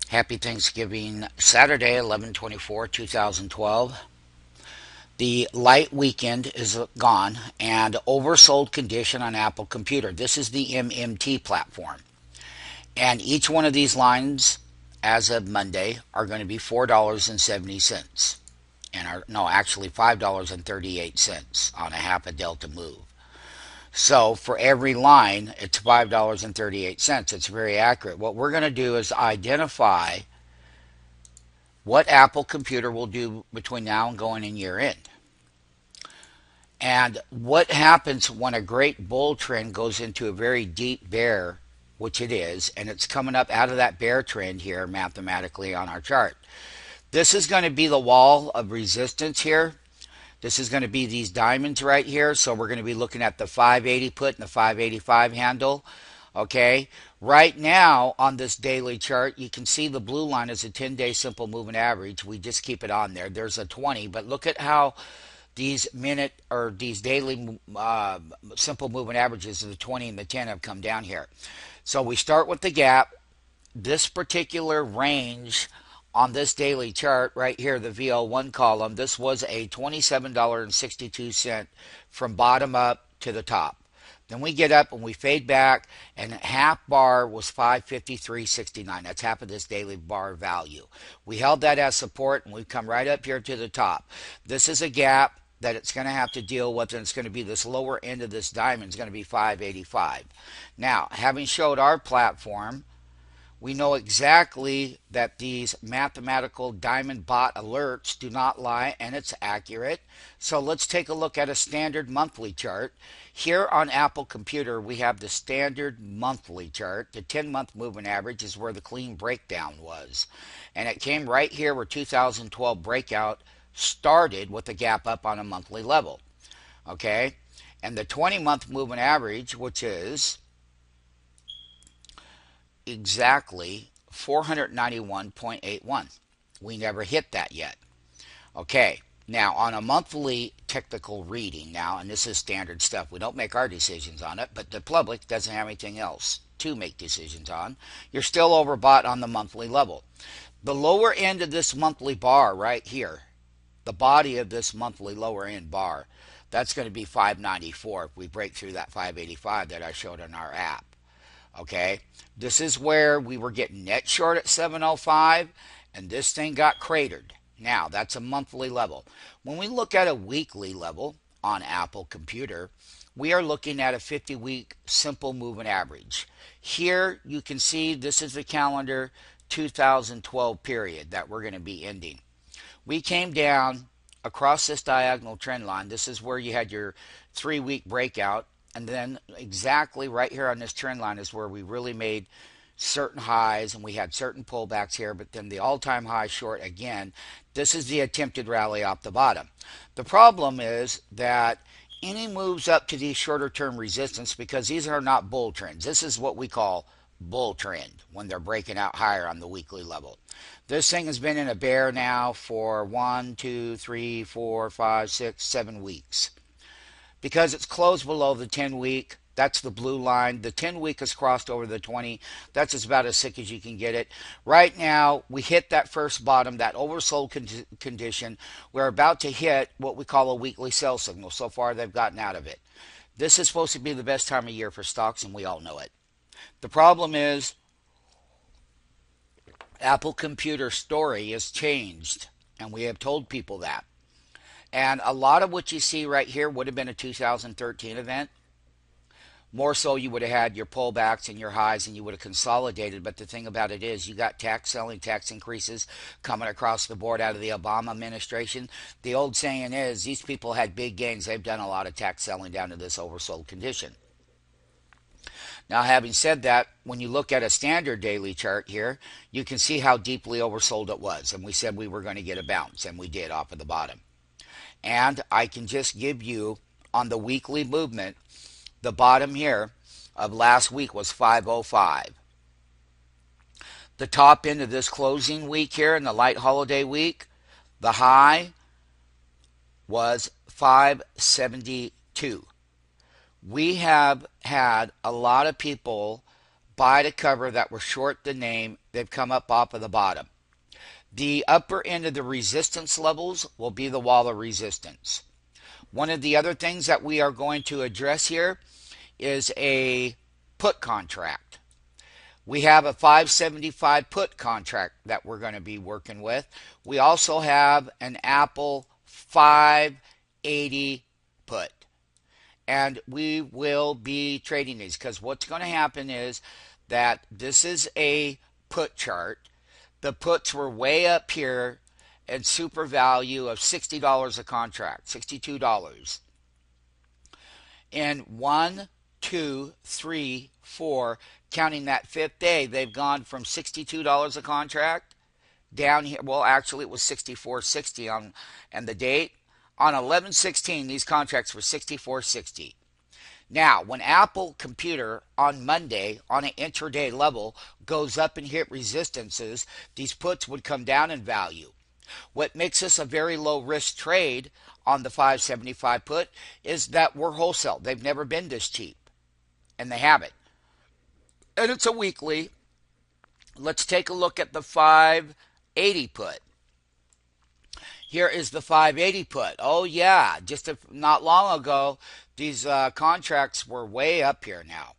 Happy Thanksgiving, Saturday, 11/24/2012. The light weekend is gone and oversold condition on Apple Computer. This is the MMT platform. And each one of these lines, as of Monday, are going to be $4.70. No, actually $5.38 on a half a delta move. So for every line, it's $5.38. It's very accurate. What we're going to do is identify what Apple Computer will do between now and going in year end. And what happens when a great bull trend goes into a very deep bear, which it is, and it's coming up out of that bear trend here mathematically on our chart. This is going to be the wall of resistance here. This is going to be these diamonds right here. So we're going to be looking at the 580 put and the 585 handle. Okay, right now on this daily chart, you can see the blue line is a 10-day simple moving average. We just keep it on there. There's a 20, but look at how these minute or these daily simple moving averages of the 20 and the 10 have come down here. So we start with the gap. This particular range on this daily chart right here, the VL1 column, this was a $27.62 from bottom up to the top. Then we get up and we fade back, and half bar was 553.69. That's half of this daily bar value. We held that as support, and we've come right up here to the top. This is a gap that it's going to have to deal with, and it's going to be this lower end of this diamond is going to be 585. Now, having showed our platform, we know exactly that these mathematical diamond bot alerts do not lie, and it's accurate. So let's take a look at a standard monthly chart. Here on Apple Computer, we have the standard monthly chart. The 10-month moving average is where the clean breakdown was. And it came right here where 2012 breakout started with a gap up on a monthly level. Okay? And the 20-month moving average, which is exactly 491.81. We never hit that yet. Okay, now on a monthly technical reading now, and this is standard stuff, we don't make our decisions on it, but the public doesn't have anything else to make decisions on. You're still overbought on the monthly level. The lower end of this monthly bar right here, the body of this monthly lower end bar, that's going to be 594 if we break through that 585 that I showed on our app. Okay, this is where we were getting net short at 705, and this thing got cratered. Now, that's a monthly level. When we look at a weekly level on Apple Computer, we are looking at a 50-week simple moving average. Here you can see this is the calendar 2012 period that we're going to be ending. We came down across this diagonal trend line. This is where you had your 3-week breakout. And then exactly right here on this trend line is where we really made certain highs, and we had certain pullbacks here, but then the all-time high short again. This is the attempted rally off the bottom. The problem is that any moves up to these shorter term resistance, because these are not bull trends. This is what we call bull trend when they're breaking out higher on the weekly level. This thing has been in a bear now for 1, 2, 3, 4, 5, 6, 7 weeks. Because it's closed below the 10-week, that's the blue line. The 10-week has crossed over the 20. That's about as sick as you can get it. Right now, we hit that first bottom, that oversold condition. We're about to hit what we call a weekly sell signal. So far, they've gotten out of it. This is supposed to be the best time of year for stocks, and we all know it. The problem is Apple Computer story has changed, and we have told people that. And a lot of what you see right here would have been a 2013 event. More so, you would have had your pullbacks and your highs, and you would have consolidated. But the thing about it is, you got tax selling, tax increases coming across the board out of the Obama administration. The old saying is, these people had big gains. They've done a lot of tax selling down to this oversold condition. Now, having said that, when you look at a standard daily chart here, you can see how deeply oversold it was. And we said we were going to get a bounce, and we did off of the bottom. And I can just give you on the weekly movement, the bottom here of last week was 505. The top end of this closing week here in the light holiday week, the high was 572. We have had a lot of people buy to cover that were short the name. They've come up off of the bottom. The upper end of the resistance levels will be the wall of resistance. One of the other things that we are going to address here is a put contract. We have a 575 put contract that we're going to be working with. We also have an Apple 580 put. And we will be trading these because what's going to happen is that this is a put chart. The puts were way up here and super value of $60 a contract, $62. In 1, 2, 3, 4, counting that fifth day, they've gone from $62 a contract down here. Well, actually, it was $64.60 on and the date. On 11/16, these contracts were $64.60. Now, when Apple Computer on Monday on an intraday level goes up and hit resistances, these puts would come down in value. What makes this a very low risk trade on the 575 put is that we're wholesale. They've never been this cheap, and they haven't. And it's a weekly. Let's take a look at the 580 put. Here is the 580 put. Oh yeah, just not long ago, these contracts were way up here now.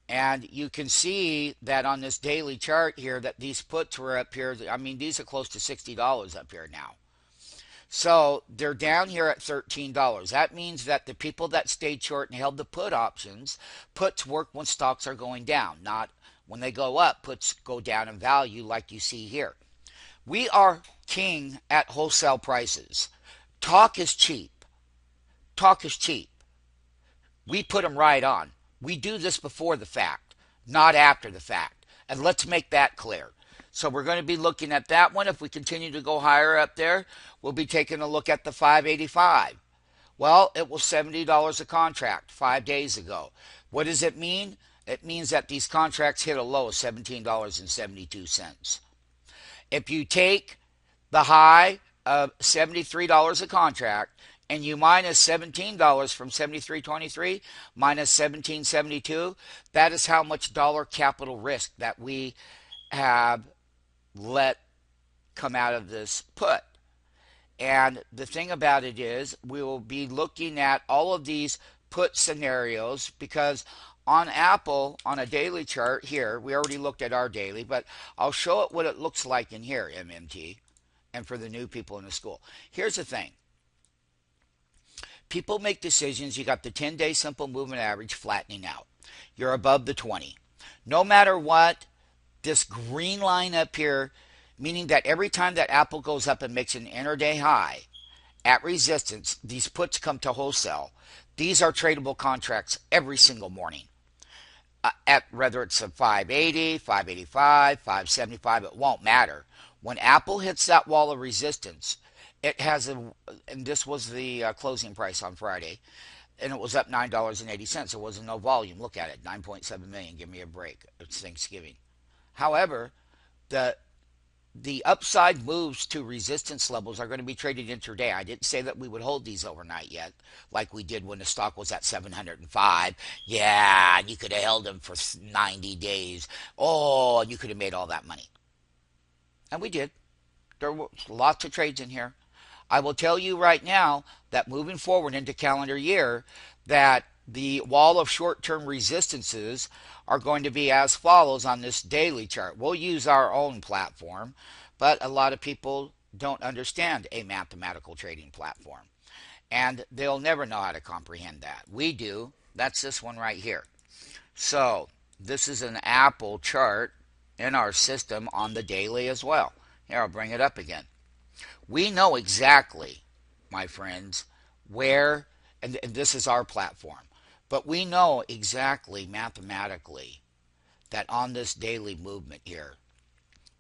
And you can see that on this daily chart here that these puts were up here. I mean, these are close to $60 up here now. So they're down here at $13. That means that the people that stayed short and held the put options, puts work when stocks are going down, not when they go up. Puts go down in value like you see here. We are king at wholesale prices. Talk is cheap. Talk is cheap. We put them right on. We do this before the fact, not after the fact. And let's make that clear. So we're going to be looking at that one. If we continue to go higher up there, we'll be taking a look at the 585. Well, it was $70 a contract 5 days ago. What does it mean? It means that these contracts hit a low of $17.72. If you take the high of $73 a contract and you minus $17 from $73.23 minus $17.72, that is how much dollar capital risk that we have let come out of this put. And the thing about it is we will be looking at all of these put scenarios because on Apple, on a daily chart here, we already looked at our daily, but I'll show it what it looks like in here, MMT, and for the new people in the school. Here's the thing. People make decisions. You got the 10-day simple moving average flattening out. You're above the 20. No matter what, this green line up here, meaning that every time that Apple goes up and makes an intraday high at resistance, these puts come to wholesale. These are tradable contracts every single morning. At whether it's a 580, 585, 575, it won't matter. When Apple hits that wall of resistance, it has and this was the closing price on Friday, and it was up $9.80. There wasn't no volume. Look at it, 9.7 million. Give me a break. It's Thanksgiving. However, the upside moves to resistance levels are going to be traded intraday. I didn't say that we would hold these overnight yet, like we did when the stock was at 705. Yeah, you could have held them for 90 days. Oh, and you could have made all that money. And we did. There were lots of trades in here. I will tell you right now that moving forward into calendar year, that the wall of short-term resistances are going to be as follows on this daily chart. We'll use our own platform, but a lot of people don't understand a mathematical trading platform, and they'll never know how to comprehend that. We do. That's this one right here. So this is an Apple chart in our system on the daily as well. Here, I'll bring it up again. We know exactly, my friends, where, and this is our platform, but we know exactly mathematically that on this daily movement here,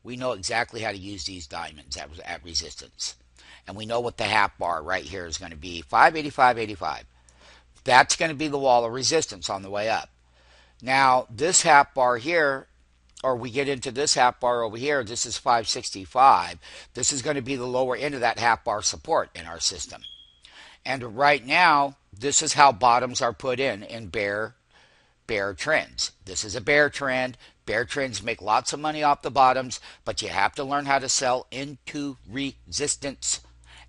we know exactly how to use these diamonds at resistance. And we know what the half bar right here is going to be, 585.85. That's going to be the wall of resistance on the way up. Now, this half bar here, or we get into this half bar over here, this is 565. This is going to be the lower end of that half bar support in our system. And right now, this is how bottoms are put in bear bear trends. This is a bear trend. Bear trends make lots of money off the bottoms, but you have to learn how to sell into resistance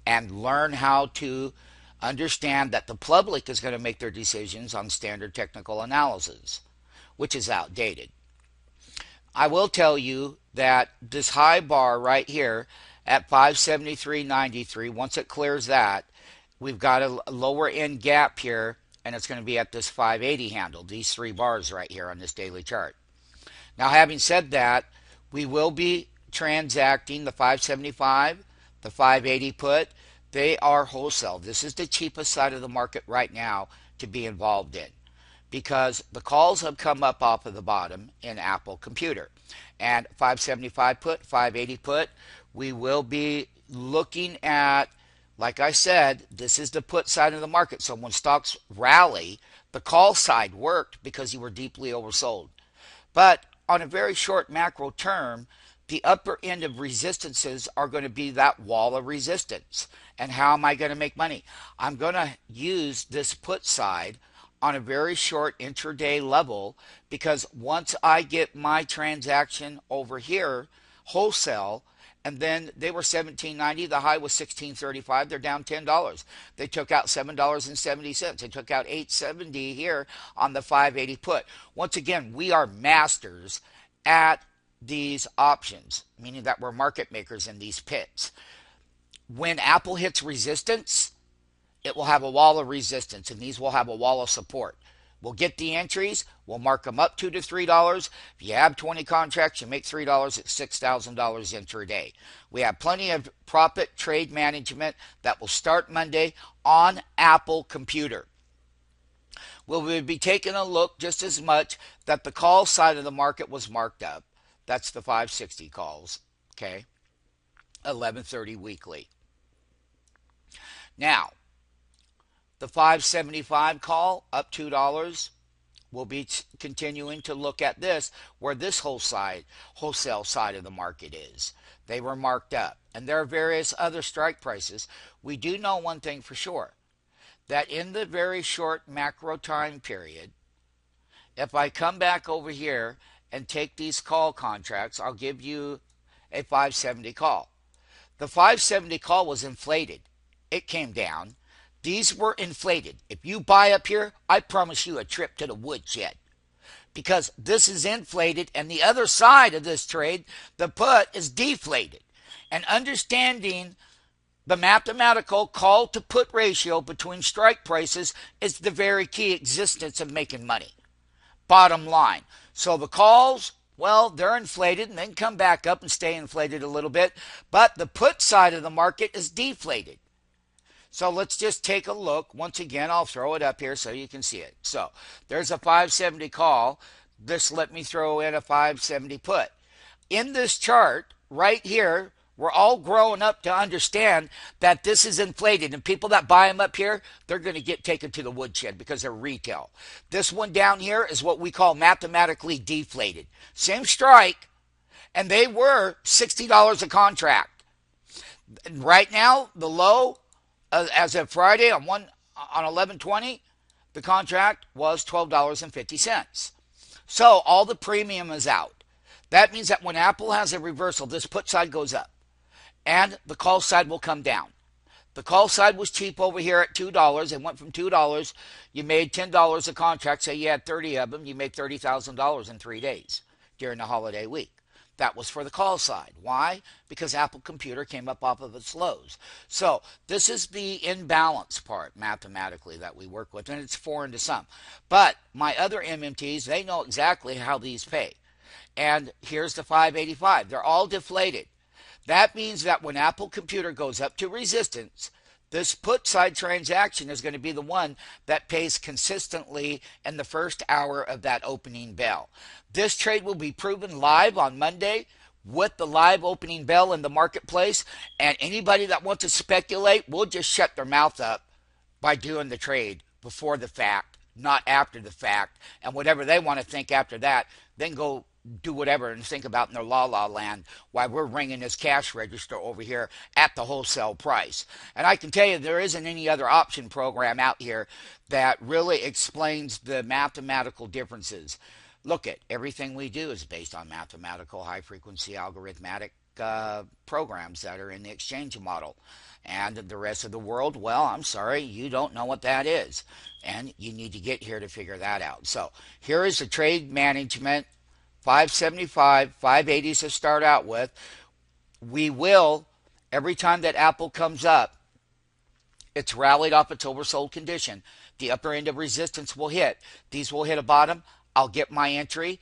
and learn how to understand that the public is going to make their decisions on standard technical analysis, which is outdated. I will tell you that this high bar right here at 573.93, once it clears that, we've got a lower end gap here, and it's going to be at this 580 handle, these three bars right here on this daily chart. Now, having said that, we will be transacting the 575, the 580 put. They are wholesale. This is the cheapest side of the market right now to be involved in, because the calls have come up off of the bottom in Apple Computer. And 575 put, 580 put, we will be looking at, like I said, this is the put side of the market. So when stocks rally, the call side worked because you were deeply oversold. But on a very short macro term, the upper end of resistances are going to be that wall of resistance. And how am I going to make money? I'm going to use this put side on a very short intraday level, because once I get my transaction over here, wholesale, and then they were $17.90, the high was $16.35, they're down $10. They took out $7.70. They took out $8.70 here on the 580 put. Once again, we are masters at these options, meaning that we're market makers in these pits. When Apple hits resistance, it will have a wall of resistance, and these will have a wall of support. We'll get the entries. We'll mark them up $2 to $3. If you have 20 contracts, you make $3 at $6,000 intraday. We have plenty of profit trade management that will start Monday on Apple Computer. We'll be taking a look just as much that the call side of the market was marked up. That's the 560 calls, okay? 11:30 weekly. Now, the 575 call up $2. We'll be continuing to look at this, where this wholesale side of the market is. They were marked up. And there are various other strike prices. We do know one thing for sure, that in the very short macro time period, if I come back over here and take these call contracts, I'll give you a 570 call. The 570 call was inflated. It came down. These were inflated. If you buy up here, I promise you a trip to the woodshed, because this is inflated, and the other side of this trade, the put, is deflated. And understanding the mathematical call to put ratio between strike prices is the very key existence of making money. Bottom line. So the calls, well, they're inflated and then come back up and stay inflated a little bit, but the put side of the market is deflated. So let's just take a look. Once again, I'll throw it up here so you can see it. So there's a 570 call. This let me throw in a 570 put. In this chart right here, we're all growing up to understand that this is inflated, and people that buy them up here, they're going to get taken to the woodshed because they're retail. This one down here is what we call mathematically deflated. Same strike, and they were $60 a contract. Right now, the low, as of Friday on 11/20, the contract was $12.50. So all the premium is out. That means that when Apple has a reversal, this put side goes up, and the call side will come down. The call side was cheap over here at $2. It went from $2. You made $10 a contract. Say you had 30 of them. You made $30,000 in 3 days during the holiday week. That was for the call side. Why? Because Apple Computer came up off of its lows. So this is the imbalance part mathematically that we work with, and it's foreign to some. But my other MMTs, they know exactly how these pay. And here's the 585. They're all deflated. That means that when Apple Computer goes up to resistance, this put side transaction is going to be the one that pays consistently in the first hour of that opening bell. This trade will be proven live on Monday with the live opening bell in the marketplace, and anybody that wants to speculate will just shut their mouth up by doing the trade before the fact, not after the fact, and whatever they want to think after that, then go do whatever and think about in their la la land while we're ringing this cash register over here at the wholesale price. And I can tell you there isn't any other option program out here that really explains the mathematical differences. Look at everything we do is based on mathematical high frequency algorithmic programs that are in the exchange model. And the rest of the world, well, I'm sorry, you don't know what that is. And you need to get here to figure that out. So here is the trade management 575, 580s to start out with. We will, every time that Apple comes up, it's rallied off its oversold condition. The upper end of resistance will hit. These will hit a bottom. I'll get my entry.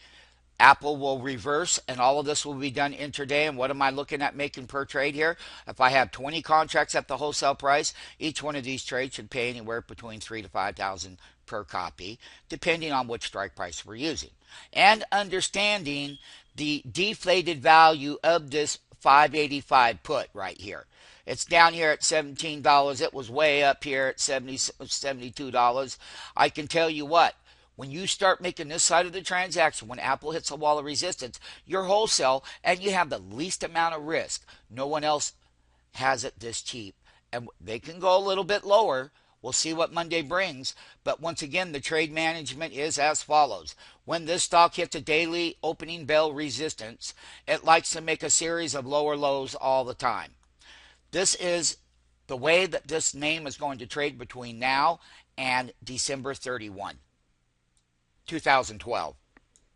Apple will reverse, and all of this will be done intraday. And what am I looking at making per trade here? If I have 20 contracts at the wholesale price, each one of these trades should pay anywhere between 3 to 5,000 per copy, depending on which strike price we're using. And understanding the deflated value of this 585 put right here. It's down here at $17. It was way up here at $72. I can tell you what, when you start making this side of the transaction, when Apple hits a wall of resistance, you're wholesale and you have the least amount of risk. No one else has it this cheap. And they can go a little bit lower. We'll see what Monday brings. But once again, the trade management is as follows. When this stock hits a daily opening bell resistance, it likes to make a series of lower lows all the time. This is the way that this name is going to trade between now and December 31. 2012.